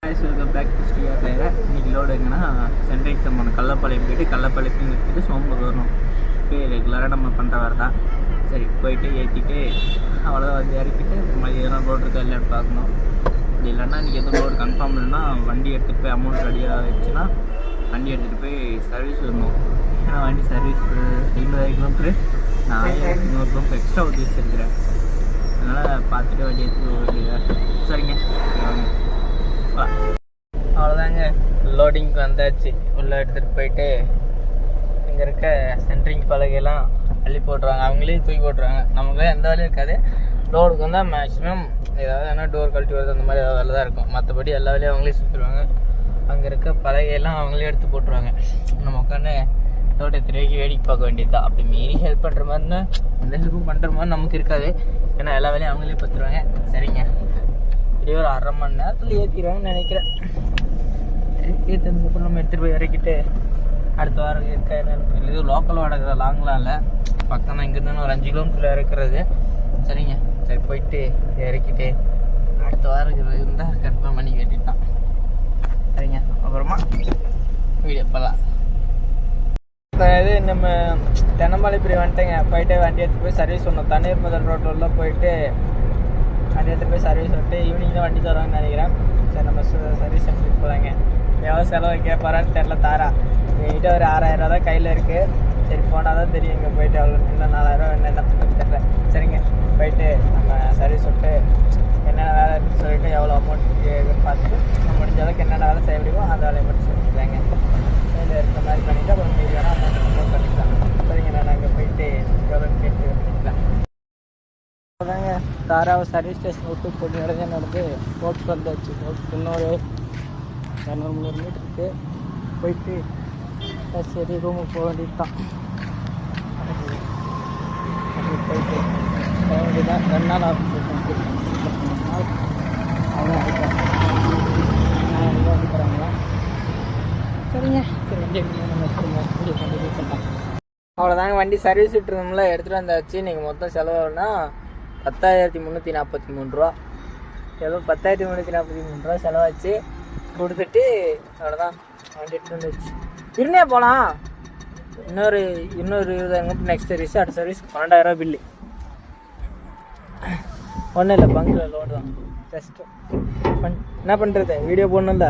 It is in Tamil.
Welcome back to Sri R tyre. இன்றைக்கி லோடு எங்கன்னா சென்ட்ரல் எக்ஸாம் ஒன்று கள்ளப்பாளையம் போய்ட்டு கள்ளப்பாளையத்தையும் நிறுத்திட்டு சோம்பல் வரணும். இப்போ ரெகுலராக நம்ம பண்ணுற வர தான். சரி போயிட்டு ஏற்றிட்டு அவ்வளோதான் வந்து இறக்கிட்டு மதியம் லோடு இருக்கா இல்லைன்னு பார்க்கணும். அப்படி இல்லைன்னா இன்றைக்கி எதுவும் லோடு கன்ஃபார்ம் இல்லைன்னா வண்டி எடுத்துகிட்டு போய் அமௌண்ட் ரெடியாக ஆகிடுச்சுன்னா வண்டி எடுத்துகிட்டு போய் சர்வீஸ் வரணும். ஏன்னா வண்டி சர்வீஸ் 50 கிலோமீட்ரு நான் 1200 கிலோமீட்டர் எக்ஸ்ட்ரா ஊற்றி வச்சுருக்கிறேன். அதனால் பார்த்துட்டு வண்டி எடுத்துகிட்டு சரிங்க அவ்வளோதாங்க. லோடிங்க்கு வந்தாச்சு. உள்ளே எடுத்துகிட்டு போயிட்டு இங்கே இருக்க சென்ட்ரிங் பலகையெல்லாம் அள்ளி போட்டுருவாங்க. அவங்களே தூக்கி போட்டுருவாங்க. நமக்குலாம் எந்த வேலையும் இருக்காது. லோடுக்கு வந்தால் மேக்ஸிமம் ஏதாவது என்ன டோர் கழட்டி வருது அந்த மாதிரி ஏதாவது வேலை தான் இருக்கும். மற்றபடி எல்லா வேலையும் அவங்களே சுற்றிடுவாங்க. அங்கே இருக்க பலகையெல்லாம் அவங்களே எடுத்து போட்டுருவாங்க. நம்ம உட்காந்து லோட்டை திரைக்கு வேடிக்கை பார்க்க வேண்டியது தான். அப்படி மீறி ஹெல்ப் பண்ணுற மாதிரினா எந்த ஹெல்ப்பும் பண்ணுற மாதிரி நமக்கு இருக்காது. ஏன்னா எல்லா வேலையும் அவங்களே பார்த்துருவாங்க. சரிங்க, இப்படியே ஒரு 1/2 மணி நேரத்தில் ஏற்றிடுவாங்கன்னு நினைக்கிறேன். ஏற்றதுக்கப்புறம் நம்ம எடுத்துகிட்டு போய் இறக்கிட்டு அடுத்த வாரம் இருக்கா என்னன்னு இது லோக்கல் வாடகை லாங்லாம் இல்லை, பக்கம் தான். இங்கேருந்து ஒரு 5 கிலோமீட்டர் இறக்குறது. சரிங்க, சரி போயிட்டு இறக்கிட்டு அடுத்த வாரம் இருந்தால் கன்ஃபார்ம் பண்ணி கேட்டுட்டான். சரிங்க, அப்புறமா வீடியோ போகலாம். இது நம்ம தென்னம்பாளையப்படி வந்துட்டேங்க. போயிட்டு வண்டி எடுத்து போய் சர்வீஸ் பண்ணோம். தண்ணீர் முதல் ரோட்டில் போயிட்டு வண்டி எடுத்து போய் சர்வீஸ் விட்டு ஈவினிங் தான் வண்டி தருவாங்கன்னு நினைக்கிறேன். சரி நம்ம சர்வீஸ் சென்டருக்கு போகிறாங்க. எவ்வளோ செலவு கேட்பாரான்னு தெரில. தாரா என்கிட்ட ஒரு 6000 ரூபா தான் கையில் இருக்குது. சரி போனால் தான் தெரியும் இங்கே போயிட்டு அவ்வளோ இன்னும் 4000 ரூபா என்ன தெரில. சரிங்க, போயிட்டு நம்ம சர்வீஸ் விட்டு என்னென்ன வேலை இருக்குன்னு சொல்லிட்டு எவ்வளோ அமௌண்ட் பார்த்துட்டு நம்ம முடிஞ்ச அளவுக்கு என்னென்ன வேலை செய்ய முடியுமோ அந்த வேலையை மட்டும் செஞ்சுக்கலாங்க. கையில் இருக்கிற மாதிரி பண்ணிவிட்டு அப்புறம் மீதி வேணால் அமௌண்ட் பண்ணிக்கலாம். சரிங்க, நான் அங்கே போயிட்டு எவ்வளோன்னு கேட்டு வச்சுக்கலாம். அதாங்க தாராவை சர்வீஸ் ஸ்டேஷன் விட்டு போட்டு நடந்து போட்ஸ் வந்தாச்சு. போட்ஸ் இன்னொரு 200-300 மீட்டர் இருக்குது. போயிட்டு சரி ரூமுக்கு போக வேண்டியது தான். போயிட்டு போக வேண்டியதான். 2 நாள் ஆஃபீஸ் தராங்க. சரிங்க, சரி வண்டி நம்ம பண்ணலாம். அவ்வளோதாங்க, வண்டி சர்வீஸ் விட்டுருந்தோம்ல எடுத்துகிட்டு வந்தாச்சு. இன்றைக்கி மொத்தம் செலவுனா 10,343 ரூபா. எவ்வளோ 10,343 ரூபா செலவாச்சு. கொடுத்துட்டு அவ்வளோதான் வண்டி எடுத்துகிட்டு வந்துச்சு. இருந்தே போகலாம். இன்னொரு 20,000 நெக்ஸ்ட் சர்வீஸ். அடுத்த சர்வீஸ் 12,000 ரூபா பில்லு. ஒன்றும் இல்லை, பங்கில் லோடு தான். ஜஸ்ட்டு என்ன பண்ணுறது, வீடியோ போடணும்ல.